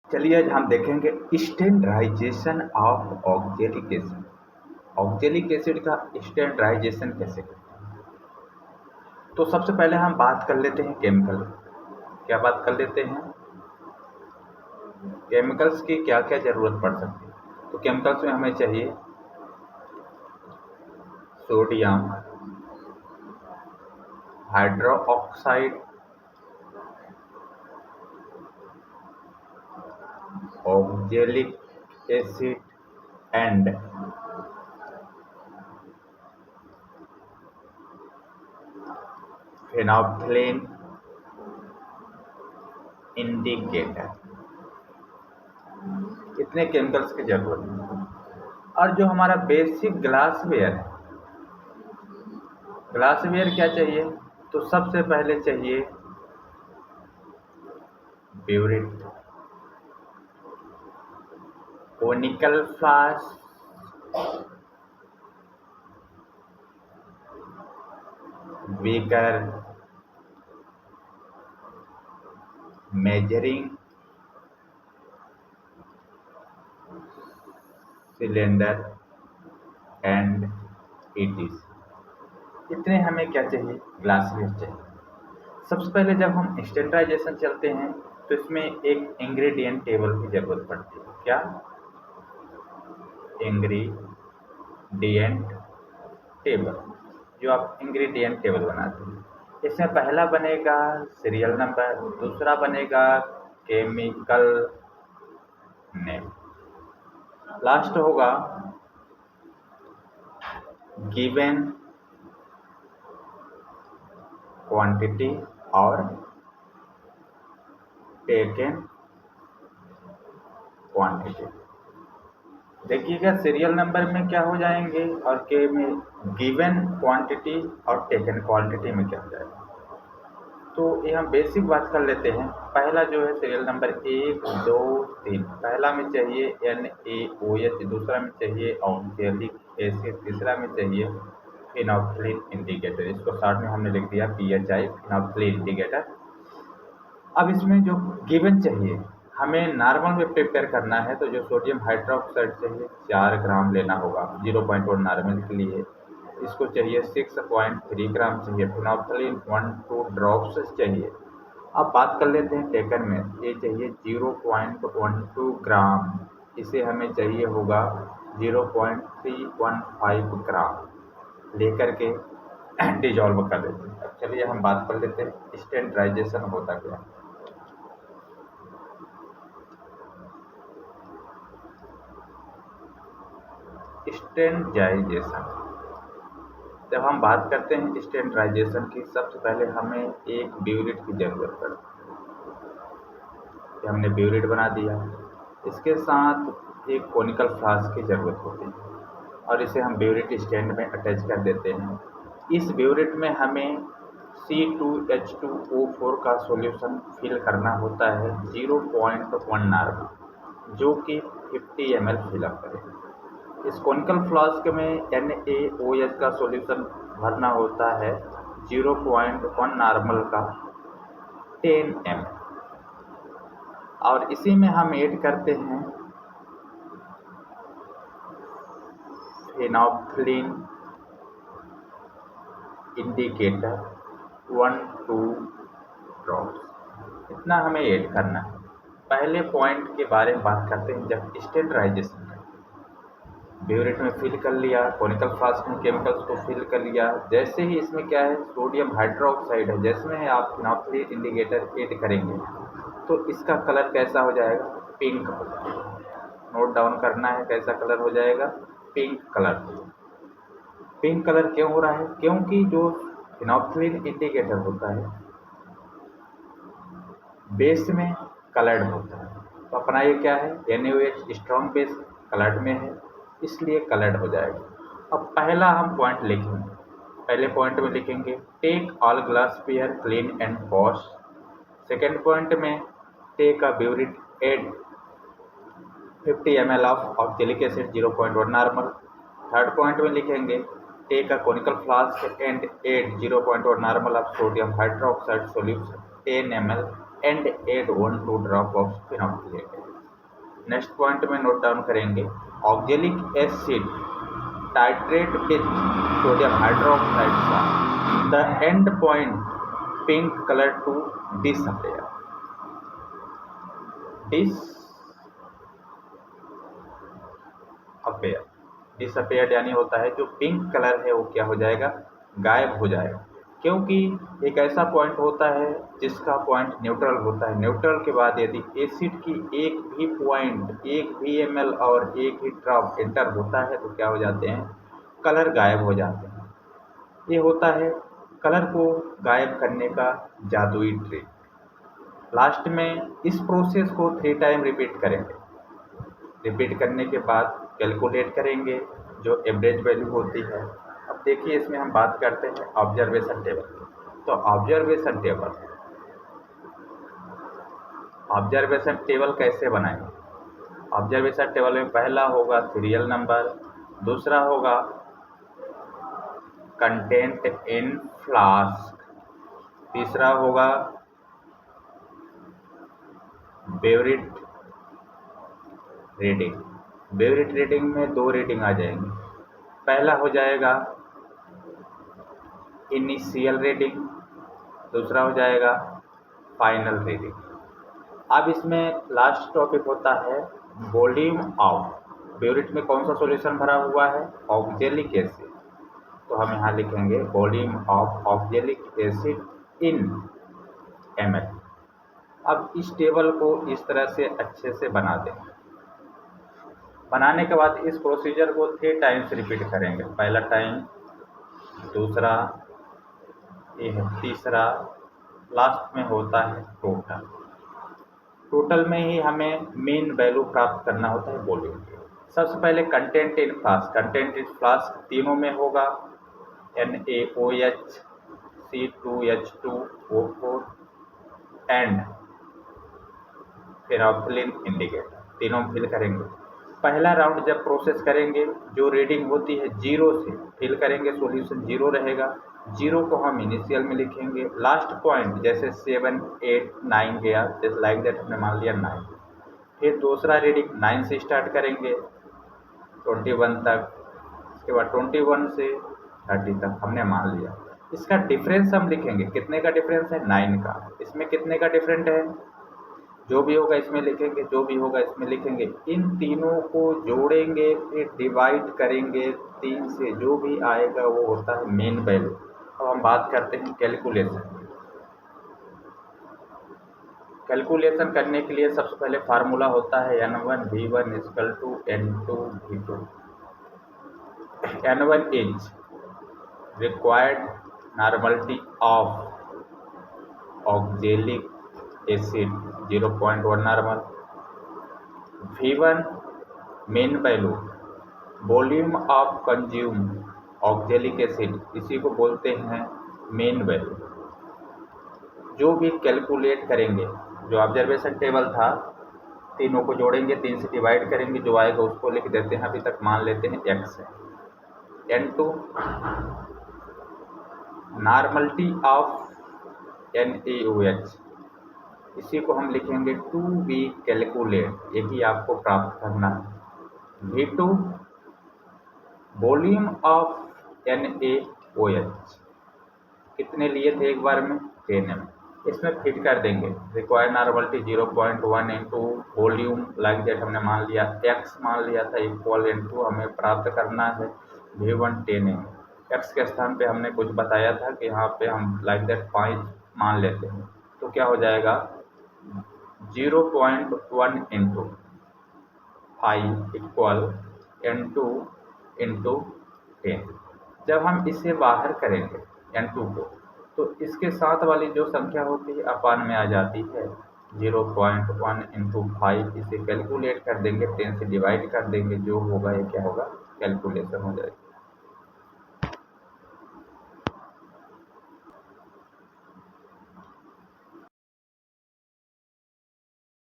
चलिए आज हम देखेंगे standardisation of oxalic acid. Oxalic acid का स्टैंडर्डाइजेशन कैसे करते हैं। तो सबसे पहले हम बात कर लेते हैं केमिकल। क्या बात कर लेते हैं, केमिकल्स की क्या क्या ज़रूरत पड़ सकती है। तो केमिकल्स में हमें चाहिए sodium hydroxide, oxalic acid and phenolphthalein indicator. इतने केमिकल्स की जरूरत है। और जो हमारा बेसिक ग्लासवेयर है, ग्लासवेयर क्या चाहिए, तो सबसे पहले चाहिए burette, conical flask, beaker, measuring cylinder and ETC। इतने हमें क्या चाहिए, ग्लासवेयर चाहिए। सबसे पहले जब हम स्टैंडर्डाइजेशन चलते हैं तो इसमें एक इंग्रेडिएंट टेबल की जरूरत पड़ती है। क्या, इंग्रेडिएंट टेबल, जो आप इंग्रेडिएंट टेबल बनाते हैं। इसमें पहला बनेगा सीरियल नंबर, दूसरा बनेगा केमिकल नेम, लास्ट होगा गिवन क्वांटिटी और टेकन क्वांटिटी। देखिएगा सीरियल नंबर में क्या हो जाएंगे और के में गिवन क्वांटिटी और टेकन क्वांटिटी में क्या हो जाएगा। तो ये हम बेसिक बात कर लेते हैं। पहला जो है सीरियल नंबर 1 2 3, पहला में चाहिए NaOH, दूसरा में चाहिए ऑक्जेलिक एसिड, तीसरा में चाहिए फिनोल्फथालीन इंडिकेटर। इसको शॉर्ट में हमने लिख दिया PHI, फिनोल्फथालीन इंडिकेटर। अब इसमें जो गिवन चाहिए, हमें नॉर्मल में प्रिपेयर करना है तो जो सोडियम हाइड्रोक्साइड चाहिए 4 ग्राम लेना होगा 0.1 नॉर्मल के लिए। इसको चाहिए 6.3 ग्राम चाहिए। फिनोल्फथालीन 1-2 ड्रॉप्स चाहिए। अब बात कर लेते हैं टेकन में, ये चाहिए 0.12 ग्राम, इसे हमें चाहिए होगा 0.315 ग्राम लेकर के डिजॉल्व कर लेते हैं। अब चलिए हम बात कर लेते हैं स्टैंडर्डाइजेशन होता क्या है। स्टैंडर्डाइजेशन, जब हम बात करते हैं स्टैंडर्डाइजेशन की, सबसे पहले हमें एक ब्यूरिट की ज़रूरत पड़ती है। हमने ब्यूरिट बना दिया, इसके साथ एक कोनिकल फ्लास्क की ज़रूरत होती है और इसे हम ब्यूरिट स्टैंड में अटैच कर देते हैं। इस ब्यूरिट में हमें C2H2O4 का सॉल्यूशन फिल करना होता है 0.1 नॉर्मल, जो कि 50 ml फिलअप करें। इस कोनिकल फ्लास्क में NaOH का सॉल्यूशन भरना होता है 0.1 नॉर्मल का 10 ml, और इसी में हम ऐड करते हैं फेनोल्फथालीन इंडिकेटर 1-2 ड्रॉप्स। इतना हमें ऐड करना है। पहले पॉइंट के बारे में बात करते हैं। जब स्टैंडर्डाइजेशन ब्यूरिट में फिल कर लिया, कोनिकल फ्लास्क में केमिकल्स को फिल कर लिया, जैसे ही इसमें क्या है सोडियम हाइड्रोक्साइड है, जिसमें आप फिनोल्फथालीन इंडिकेटर ऐड करेंगे तो इसका कलर कैसा हो जाएगा, पिंक हो जाएगा। नोट डाउन करना है कैसा कलर हो जाएगा, पिंक कलर। पिंक कलर क्यों हो रहा है, क्योंकि जो फिनोल्फथालीन इंडिकेटर होता है बेस में कलर्ड होता है। तो अपना ये क्या है, NaOH स्ट्रॉन्ग बेस कलर्ड में है, इसलिए कलर्ड हो जाएगा। अब पहला हम पॉइंट लिखेंगे। पहले पॉइंट में लिखेंगे take all glassware clean and wash. Second point में take a burette add 50 ml of oxalic acid 0.1 normal. Third point में लिखेंगे take a conical flask and add 0.1 normal of sodium hydroxide solution 10 ml and add 1-2 drop of phenolphthalein। Next point में note down करेंगे, oxalic acid titrate with sodium hydroxide, the end point pink colour to disappear. Disappear यानी होता है जो pink colour है वो क्या हो जाएगा, गायब हो जाएगा, क्योंकि एक ऐसा पॉइंट होता है जिसका पॉइंट न्यूट्रल होता है। न्यूट्रल के बाद यदि एसिड की एक भी पॉइंट, एक भी ml और एक ही ड्रॉप एंटर होता है तो क्या हो जाते हैं, कलर गायब हो जाते हैं। ये होता है कलर को गायब करने का जादुई ट्रिक। लास्ट में इस प्रोसेस को 3 टाइम रिपीट करेंगे। रिपीट करने के बाद कैलकुलेट करेंगे जो एवरेज वैल्यू होती है। अब देखिए इसमें हम बात करते हैं ऑब्जर्वेशन टेबल। तो ऑब्जर्वेशन टेबल कैसे बनाएंगे? ऑब्जर्वेशन टेबल में पहला होगा सीरियल नंबर, दूसरा होगा कंटेंट इन फ्लास्क, तीसरा होगा बेवरेट रीडिंग। बेवरेट रीडिंग में 2 रीडिंग आ जाएंगी। पहला हो जाएगा इनिशियल रीडिंग, दूसरा हो जाएगा फाइनल रीडिंग। अब इसमें लास्ट टॉपिक होता है वॉल्यूम ऑफ। बेवरेट में कौन सा सॉल्यूशन भरा हुआ है, ऑक्जेलिक एसिड, तो हम यहाँ लिखेंगे volume of oxalic acid in ml। अब इस टेबल को इस तरह से अच्छे से बना दें। बनाने के बाद इस प्रोसीजर को 3 टाइम्स रिपीट करेंगे। पहला टाइम, दूसरा, ये है तीसरा, लास्ट में होता है टोटल। टोटल में ही हमें मेन वैल्यू प्राप्त करना होता है वॉल्यूम। सबसे पहले content in flask. Content in flask तीनों में होगा NaOH, C2H2O4 एंड फिनोल्फिन इंडिकेटर, तीनों फिल करेंगे। पहला राउंड जब प्रोसेस करेंगे जो रीडिंग होती है 0 से फिल करेंगे, सॉल्यूशन 0 रहेगा। 0 को हम इनिशियल में लिखेंगे। लास्ट पॉइंट जैसे 7, 8, 9 गया, जैसे लाइक दैट हमने मान लिया 9। फिर दूसरा रीडिंग 9 से स्टार्ट करेंगे 21 तक, उसके बाद 21 से 30 तक हमने मान लिया। इसका डिफरेंस हम लिखेंगे, कितने का डिफरेंस है, 9 का। इसमें कितने का डिफरेंट है, जो भी होगा इसमें लिखेंगे, जो भी होगा इसमें लिखेंगे। इन तीनों को जोड़ेंगे, फिर डिवाइड करेंगे 3 से, जो भी आएगा वो होता है मेन वैल्यू। अब हम बात करते हैं कैलकुलेशन। कैलकुलेशन करने के लिए सबसे पहले फार्मूला होता है N1V1 = N2V2। N1 is required normality of oxalic acid 0.1 normal. V1 main value, volume of consume oxalic acid, इसी को बोलते हैं मेन वैल्यू। जो भी कैलकुलेट करेंगे, जो ऑब्जर्वेशन टेबल था, तीनों को जोड़ेंगे, 3 से डिवाइड करेंगे, जो आएगा उसको लिख देते हैं। अभी तक मान लेते हैं x है। N2 नॉर्मलिटी ऑफ NaOH, इसी को हम लिखेंगे टू बी कैलकुलेट, यही आपको प्राप्त करना है। V2 वॉल्यूम ऑफ NaOH, कितने लिए थे एक बार में, 10 ml। इसमें फिट कर देंगे required normality 0.1 into volume, like that हमने मान लिया, x मान लिया था इक्वल इंटू हमें प्राप्त करना है V1 10 ml। x के स्थान पे हमने कुछ बताया था कि यहाँ पे हम लाइक दैट 5 मान लेते हैं, तो क्या हो जाएगा 0.1 इंटू 5 इक्वल N2 इंटू 10। जब हम इसे बाहर करेंगे N2 को, तो इसके साथ वाली जो संख्या होती है अपान में आ जाती है 0.1 इंटू 5। इसे कैलकुलेट कर देंगे, 10 से डिवाइड कर देंगे, जो होगा ये क्या होगा, कैलकुलेशन हो जाएगी।